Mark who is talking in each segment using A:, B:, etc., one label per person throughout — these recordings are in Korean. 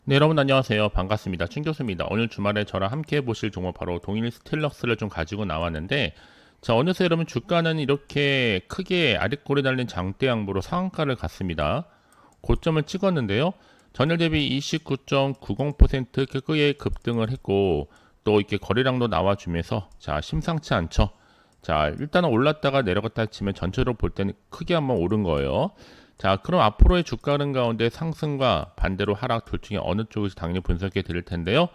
A: 네, 여러분 안녕하세요. 반갑습니다. 춘 교수입니다. 오늘 주말에 저랑 함께 보실 종목 바로 동일 스틸러스를 좀 가지고 나왔는데, 자, 어느새 여러분 주가는 이렇게 크게 아랫골에 달린 장대 양보로 상한가를 갔습니다. 고점을 찍었는데요. 전일 대비 29.90% 크게 급등을 했고, 또 이렇게 거래량도 나와주면서, 자, 심상치 않죠. 자, 일단은 올랐다가 내려갔다 치면 전체로 볼 때는 크게 한번 오른 거예요. 자, 그럼 앞으로의 주가 흐름 가운데 상승과 반대로 하락 둘 중에 어느 쪽을 당연히 분석해 드릴 텐데요.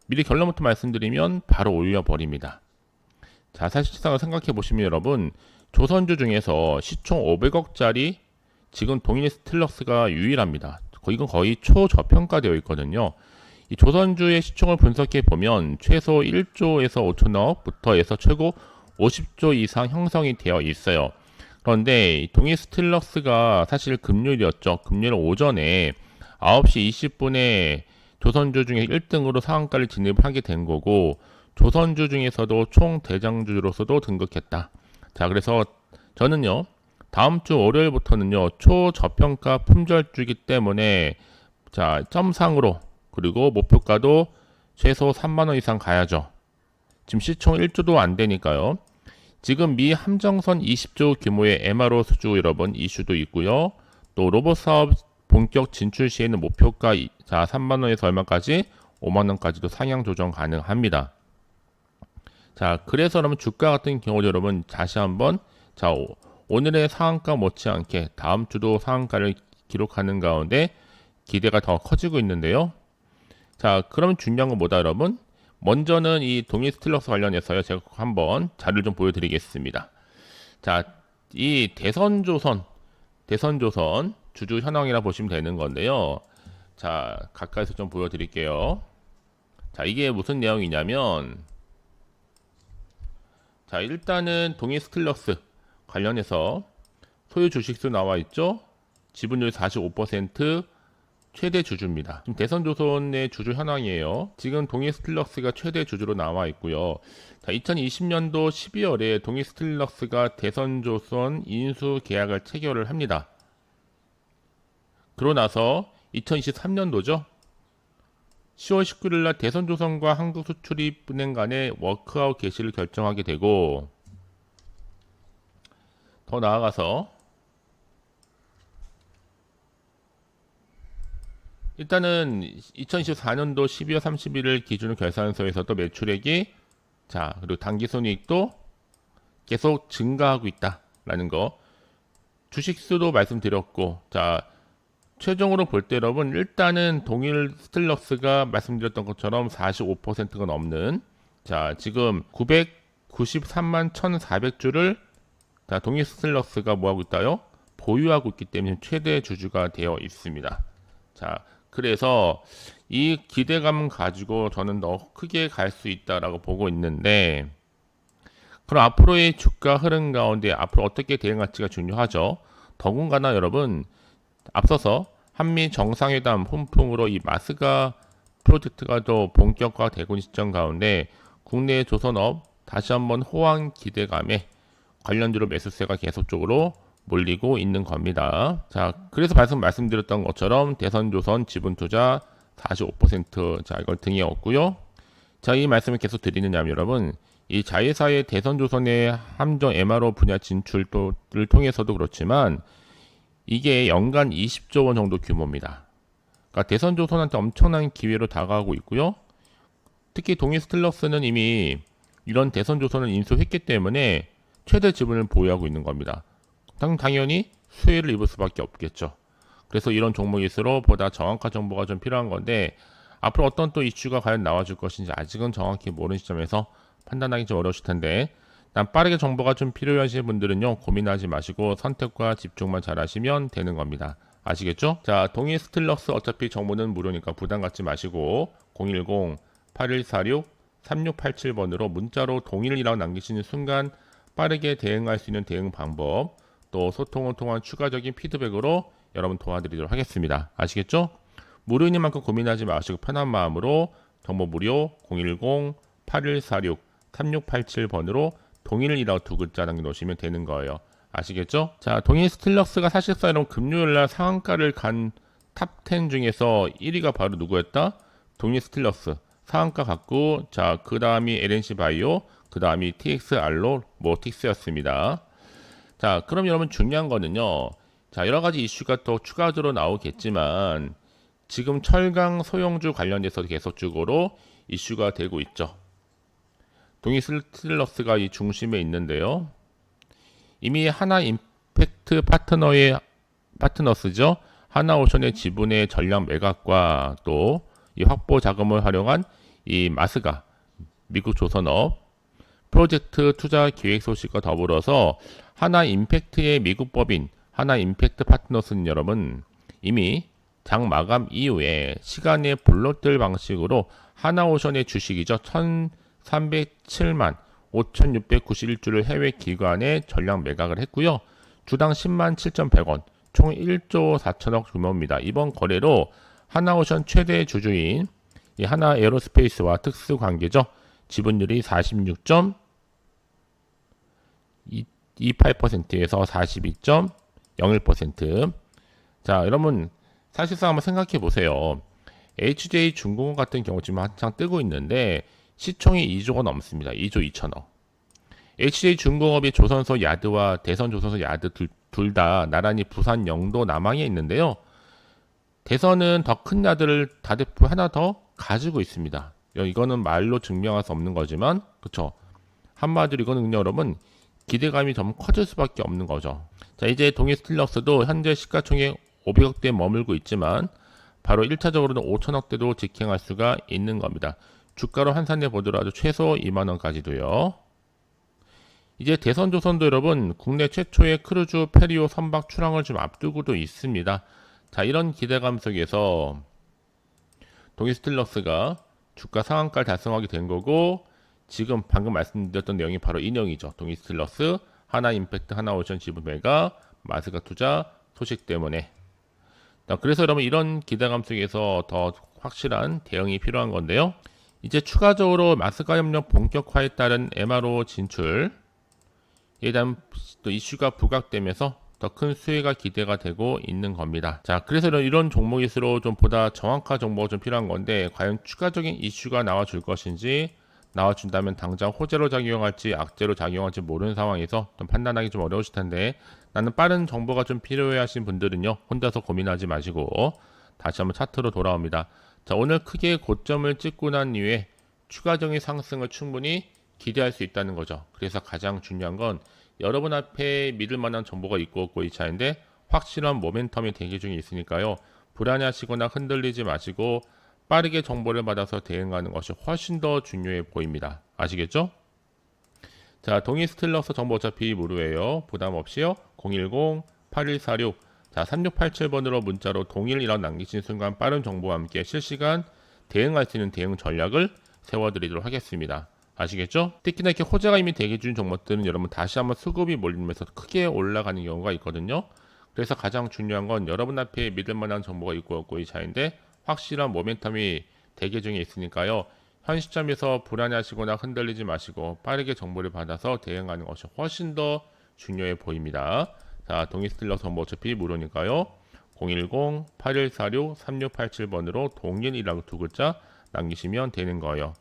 A: 미리 결론부터 말씀드리면 바로 올려버립니다. 자, 사실상 생각해 보시면 여러분, 조선주 중에서 시총 500억짜리 지금 동일 스틸러스가 유일합니다. 이건 거의 초저평가되어 있거든요. 이 조선주의 시총을 분석해 보면 최소 1조에서 5천억부터 해서 최고 50조 이상 형성이 되어 있어요. 그런데 동일 스틸러스가 사실 금요일이었죠. 금요일 오전에 9시 20분에 조선주 중에 1등으로 상한가를 진입을 하게 된 거고, 조선주 중에서도 총 대장주로서도 등극했다. 자, 그래서 저는요, 다음 주 월요일부터는요, 초저평가 품절주기 때문에, 자, 점상으로, 그리고 목표가도 최소 3만원 이상 가야죠. 지금 시총 1조도 안 되니까요. 지금 미 함정선 20조 규모의 MRO 수주 여러분 이슈도 있고요. 또 로봇 사업 본격 진출 시에는 목표가 자 3만 원에서 얼마까지 5만 원까지도 상향 조정 가능합니다. 자, 그래서 여러분 주가 같은 경우 여러분 다시 한번 자 오늘의 상한가 못지않게 다음 주도 상한가를 기록하는 가운데 기대가 더 커지고 있는데요. 자, 그러면 중요한 건 뭐다 여러분? 먼저는 이 동일 스틸러스 관련해서요. 제가 한번 자료를 좀 보여드리겠습니다. 자, 이 대선조선 주주 현황이라 보시면 되는 건데요. 자, 가까이서 좀 보여드릴게요. 자, 이게 무슨 내용이냐면, 자, 일단은 동일 스틸러스 관련해서 소유 주식수 나와 있죠. 지분율 45%, 최대 주주입니다. 지금 대선조선의 주주 현황이에요. 지금 동일 스틸러스가 최대 주주로 나와 있고요. 자, 2020년도 12월에 동일 스틸러스가 대선조선 인수 계약을 체결을 합니다. 그러고 나서 2023년도죠. 10월 19일 날 대선조선과 한국수출입은행 간의 워크아웃 개시를 결정하게 되고, 더 나아가서 일단은 2024년도 12월 31일 기준으로 결산서에서도 매출액이 자 그리고 당기순이익도 계속 증가하고 있다라는 거, 주식수도 말씀드렸고, 자 최종으로 볼 때 여러분 일단은 동일 스틸러스가 말씀드렸던 것처럼 45%가 넘는 자 지금 993만 1,400주를 자 동일 스틸러스가 뭐하고 있다요? 보유하고 있기 때문에 최대 주주가 되어 있습니다. 자 그래서 이 기대감 가지고 저는 더 크게 갈 수 있다라고 보고 있는데, 그럼 앞으로의 주가 흐름 가운데 앞으로 어떻게 대응할지가 중요하죠. 더군다나 여러분 앞서서 한미 정상회담 훈풍으로 이 마스가 프로젝트가 더 본격화되고 있는 시점 가운데 국내 조선업 다시 한번 호황 기대감에 관련주로 매수세가 계속적으로 몰리고 있는 겁니다. 자, 그래서 말씀드렸던 것처럼 대선조선 지분투자 45% 자, 이걸 등에 얻고요. 자, 이 말씀을 계속 드리느냐면 여러분, 이 자회사의 대선조선의 함정 MRO 분야 진출을 통해서도 그렇지만 이게 연간 20조 원 정도 규모입니다. 그러니까 대선조선한테 엄청난 기회로 다가가고 있고요. 특히 동일 스틸러스는 이미 이런 대선조선을 인수했기 때문에 최대 지분을 보유하고 있는 겁니다. 당연히 수혜를 입을 수밖에 없겠죠. 그래서 이런 종목일수록 보다 정확한 정보가 좀 필요한 건데, 앞으로 어떤 또 이슈가 과연 나와줄 것인지 아직은 정확히 모르는 시점에서 판단하기 좀 어려우실 텐데, 난 빠르게 정보가 좀 필요하신 분들은요 고민하지 마시고 선택과 집중만 잘 하시면 되는 겁니다. 아시겠죠? 자, 동일 스틸러스 어차피 정보는 무료니까 부담 갖지 마시고 010-8146-3687번으로 문자로 동일이라고 남기시는 순간 빠르게 대응할 수 있는 대응 방법, 또 소통을 통한 추가적인 피드백으로 여러분 도와드리도록 하겠습니다. 아시겠죠? 무료인 만큼 고민하지 마시고 편한 마음으로 정보 무료 010-8146-3687번으로 동일이라고 두 글자 남겨놓으시면 되는 거예요. 아시겠죠? 자, 동일 스틸러스가 사실상 여러분 금요일날 상한가를 간 탑 10 중에서 1위가 바로 누구였다? 동일 스틸러스 상한가 갖고, 자, 그 다음이 LNC 바이오, 그 다음이 TX 알로보틱스였습니다. 자, 그럼 여러분 중요한 거는요. 자, 여러 가지 이슈가 또 추가적으로 나오겠지만 지금 철강 소형주 관련돼서 계속적으로 이슈가 되고 있죠. 동일 스틸러스가 이 중심에 있는데요. 이미 하나 임팩트 파트너스죠. 하나오션의 지분의 전량 매각과 또 이 확보 자금을 활용한 이 마스가 미국 조선업 프로젝트 투자 기획 소식과 더불어서 하나 임팩트의 미국 법인 하나 임팩트 파트너스는 여러분 이미 장 마감 이후에 시간에 블록들 방식으로 하나오션의 주식이죠. 1307만 5691주를 해외 기관에 전량 매각을 했고요. 주당 10만 7,100원, 총 1조 4천억 규모입니다. 이번 거래로 하나오션 최대 주주인 이 하나 에어로스페이스와 특수 관계죠. 지분율이 46.28%에서 42.01%. 자, 여러분 사실상 한번 생각해 보세요. HJ 중공업 같은 경우 지금 한창 뜨고 있는데 시총이 2조가 넘습니다. 2조 2천억. HJ 중공업이 조선소 야드와 대선 조선소 야드 둘 다 나란히 부산 영도 남항에 있는데요. 대선은 더 큰 야드를 다대포 하나 더 가지고 있습니다. 이거는 말로 증명할 수 없는 거지만, 그쵸? 한마디로 이거는 여러분 기대감이 좀 커질 수밖에 없는 거죠. 자, 이제 동일 스틸러스도 현재 시가총액 500억대에 머물고 있지만 바로 1차적으로는 5천억대도 직행할 수가 있는 겁니다. 주가로 환산해 보더라도 최소 2만원까지도요. 이제 대선조선도 여러분 국내 최초의 크루즈 페리오 선박 출항을 좀 앞두고도 있습니다. 자, 이런 기대감 속에서 동일 스틸러스가 주가 상한가를 달성하게 된 거고, 지금 방금 말씀드렸던 내용이 바로 이 내용이죠. 동일 스틸러스, 하나 임팩트, 하나오션 지분 매각, 마스가 투자 소식 때문에. 자, 그래서 여러분 이런 기대감 속에서 더 확실한 대응이 필요한 건데요. 이제 추가적으로 마스가 협력 본격화에 따른 MRO 진출에 대한 또 이슈가 부각되면서 더 큰 수혜가 기대가 되고 있는 겁니다. 자, 그래서 이런 종목일수록 좀 보다 정확한 정보가 좀 필요한 건데, 과연 추가적인 이슈가 나와줄 것인지, 나와준다면 당장 호재로 작용할지 악재로 작용할지 모르는 상황에서 좀 판단하기 좀 어려우실 텐데, 나는 빠른 정보가 좀 필요해 하신 분들은요, 혼자서 고민하지 마시고 다시 한번 차트로 돌아옵니다. 자, 오늘 크게 고점을 찍고 난 이후에 추가적인 상승을 충분히 기대할 수 있다는 거죠. 그래서 가장 중요한 건 여러분 앞에 믿을 만한 정보가 있고 없고 이 차인데, 확실한 모멘텀이 대기 중에 있으니까요. 불안해하시거나 흔들리지 마시고 빠르게 정보를 받아서 대응하는 것이 훨씬 더 중요해 보입니다. 아시겠죠? 자, 동일 스틸러스 정보 어차피 무료예요. 부담 없이요. 010-8146 자, 3687번으로 문자로 동일이라고 남기신 순간 빠른 정보와 함께 실시간 대응할 수 있는 대응 전략을 세워드리도록 하겠습니다. 아시겠죠? 특히나 이렇게 호재가 이미 대기 중인 종목들은 여러분 다시 한번 수급이 몰리면서 크게 올라가는 경우가 있거든요. 그래서 가장 중요한 건 여러분 앞에 믿을 만한 정보가 있고 없고 이 차인데, 확실한 모멘텀이 대기 중에 있으니까요. 현 시점에서 불안해하시거나 흔들리지 마시고 빠르게 정보를 받아서 대응하는 것이 훨씬 더 중요해 보입니다. 자, 동일 스틸러스 정보 어차피 무료니까요. 010-8146-3687번으로 동일이라고 두 글자 남기시면 되는 거예요.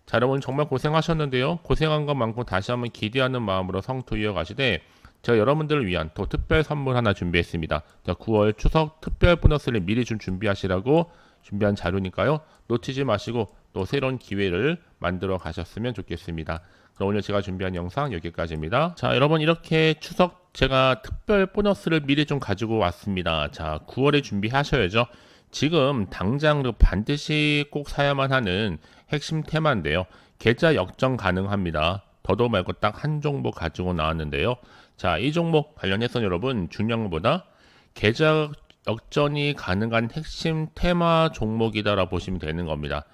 A: 자, 여러분 정말 고생하셨는데요. 고생한 것만큼 다시 한번 기대하는 마음으로 성투 이어가시되, 제가 여러분들을 위한 또 특별 선물 하나 준비했습니다. 자, 9월 추석 특별 보너스를 미리 좀 준비하시라고 준비한 자료니까요. 놓치지 마시고 또 새로운 기회를 만들어 가셨으면 좋겠습니다. 그럼 오늘 제가 준비한 영상 여기까지입니다. 자, 여러분 이렇게 추석 제가 특별 보너스를 미리 좀 가지고 왔습니다. 자, 9월에 준비하셔야죠. 지금 당장 반드시 꼭 사야만 하는 핵심 테마인데요. 계좌 역전 가능합니다. 더도 말고 딱 한 종목 가지고 나왔는데요. 자, 이 종목 관련해서 여러분 중요한 것보다 계좌 역전이 가능한 핵심 테마 종목이다라고 보시면 되는 겁니다.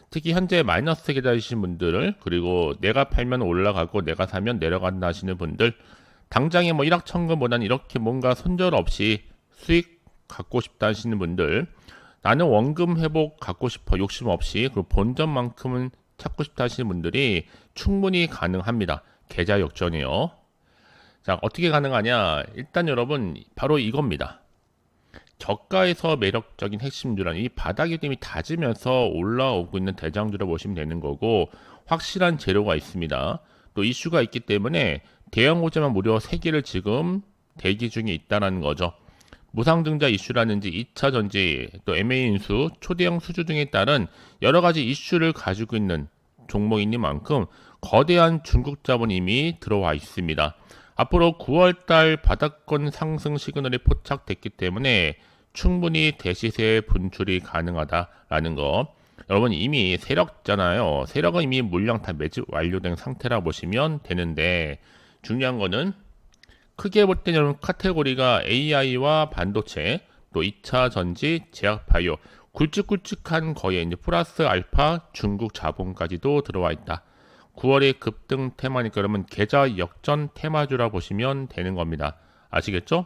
A: 특히 현재 마이너스 계좌이신 분들, 그리고 내가 팔면 올라가고 내가 사면 내려간다 하시는 분들, 당장에 뭐 1억 천금보다는 이렇게 뭔가 손절 없이 수익 갖고 싶다 하시는 분들, 나는 원금 회복 갖고 싶어 욕심 없이 그리고 본전만큼은 찾고 싶다 하시는 분들이 충분히 가능합니다. 계좌 역전이요. 자, 어떻게 가능하냐? 일단 여러분 바로 이겁니다. 저가에서 매력적인 핵심주란 이 바닥이 이미 다지면서 올라오고 있는 대장주로 보시면 되는 거고, 확실한 재료가 있습니다. 또 이슈가 있기 때문에 대형 호재만 무려 3개를 지금 대기 중에 있다는 거죠. 무상증자 이슈라든지 2차 전지, 또 MA 인수, 초대형 수주 등에 따른 여러 가지 이슈를 가지고 있는 종목이니만큼 거대한 중국 자본이 이미 들어와 있습니다. 앞으로 9월달 바닥권 상승 시그널이 포착됐기 때문에 충분히 대시세 분출이 가능하다라는 거. 여러분 이미 세력잖아요. 세력은 이미 물량 다 매집 완료된 상태라 보시면 되는데, 중요한 거는 크게 볼 때는 여러분 카테고리가 AI와 반도체, 또 2차 전지, 제약 바이오, 굵직굵직한 거에 이제 플러스 알파 중국 자본까지도 들어와 있다. 9월의 급등 테마니까 여러분 계좌 역전 테마주라 보시면 되는 겁니다. 아시겠죠?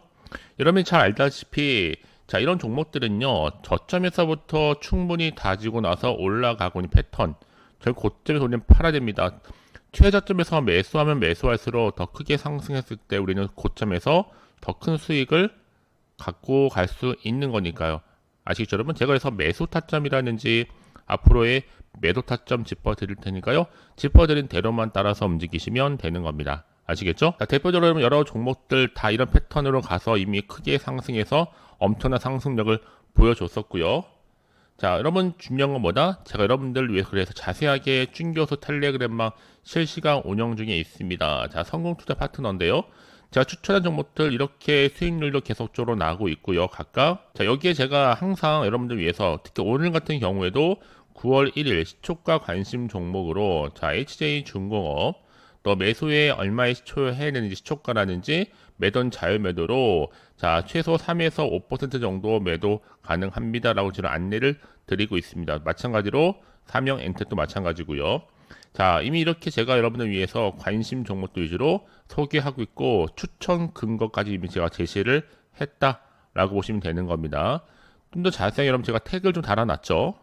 A: 여러분이 잘 알다시피 자, 이런 종목들은요, 저점에서부터 충분히 다지고 나서 올라가고 있는 패턴, 저희 고점에서 우리는 팔아야 됩니다. 최저점에서 매수하면 매수할수록 더 크게 상승했을 때 우리는 고점에서 더 큰 수익을 갖고 갈 수 있는 거니까요. 아시겠죠, 여러분? 제가 그래서 매수 타점이라든지 앞으로의 매도 타점 짚어드릴 테니까요. 짚어드린 대로만 따라서 움직이시면 되는 겁니다. 아시겠죠? 자, 대표적으로 여러 종목들 다 이런 패턴으로 가서 이미 크게 상승해서 엄청난 상승력을 보여줬었고요. 자, 여러분 중요한 건 뭐다? 제가 여러분들 위해서 그래서 자세하게 준교수 텔레그램망 실시간 운영 중에 있습니다. 자, 성공투자 파트너인데요. 제가 추천한 종목들 이렇게 수익률도 계속적으로 나오고 있고요. 각각. 자, 여기에 제가 항상 여러분들 위해서 특히 오늘 같은 경우에도 9월 1일 시초가 관심 종목으로 자, HJ중공업 또 매수에 얼마의 시초해야 되는지 시초가라든지 매도는 자유매도로 자 최소 3에서 5% 정도 매도 가능합니다라고 지금 안내를 드리고 있습니다. 마찬가지로 삼형 엔텍도 마찬가지고요. 자 이미 이렇게 제가 여러분을 위해서 관심 종목들 위주로 소개하고 있고 추천 근거까지 이미 제가 제시를 했다라고 보시면 되는 겁니다. 좀 더 자세하게 여러분 제가 태그를 좀 달아놨죠.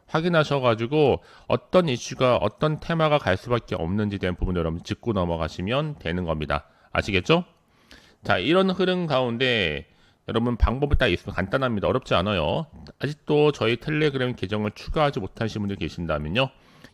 A: 확인하셔가지고 어떤 이슈가 어떤 테마가 갈 수밖에 없는지 대한 부분 여러분 짚고 넘어가시면 되는 겁니다. 아시겠죠? 자 이런 흐름 가운데 여러분 방법이 딱 있으면 간단합니다. 어렵지 않아요. 아직도 저희 텔레그램 계정을 추가하지 못하신 분들 계신다면요.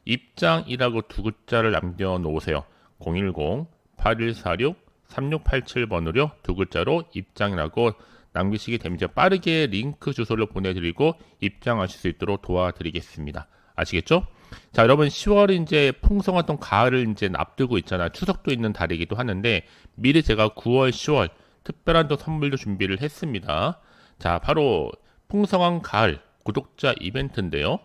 A: 입장이라고 두 글자를 남겨놓으세요. 010-8146-3687번으로 두 글자로 입장이라고 남기시게 되면 빠르게 링크 주소를 보내드리고 입장하실 수 있도록 도와드리겠습니다. 아시겠죠? 자, 여러분 10월이 이제 풍성했던 가을을 이제 앞두고 있잖아요. 추석도 있는 달이기도 하는데 미리 제가 9월, 10월 특별한 또 선물도 준비를 했습니다. 자, 바로 풍성한 가을 구독자 이벤트인데요.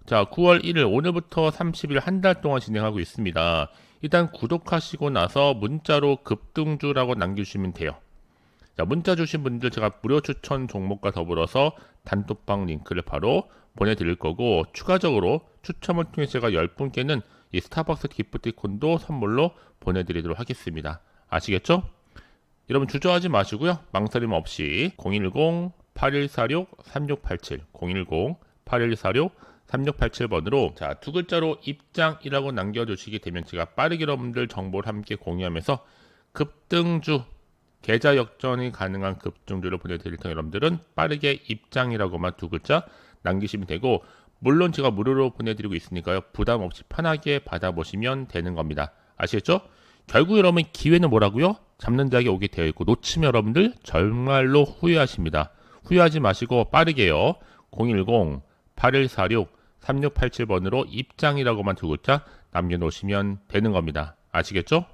A: 자, 9월 1일 오늘부터 30일 한 달 동안 진행하고 있습니다. 일단 구독하시고 나서 문자로 급등주라고 남겨주시면 돼요. 자, 문자 주신 분들 제가 무료 추천 종목과 더불어서 단톡방 링크를 바로 보내드릴 거고 추가적으로 추첨을 통해 제가 10분께는 이 스타벅스 기프티콘도 선물로 보내드리도록 하겠습니다. 아시겠죠? 여러분 주저하지 마시고요. 망설임 없이 010-8146-3687 010-8146-3687번으로 자, 두 글자로 입장이라고 남겨주시게 되면 제가 빠르게 여러분들 정보를 함께 공유하면서 급등주 계좌 역전이 가능한 급등주를 보내드릴 테니 여러분들은 빠르게 입장이라고만 두 글자 남기시면 되고 물론 제가 무료로 보내드리고 있으니까요. 부담 없이 편하게 받아보시면 되는 겁니다. 아시겠죠? 결국 여러분 기회는 뭐라고요? 잡는 자에게 오게 되어 있고 놓치면 여러분들 정말로 후회하십니다. 후회하지 마시고 빠르게요. 010-8146-3687번으로 입장이라고만 두 글자 남겨놓으시면 되는 겁니다. 아시겠죠?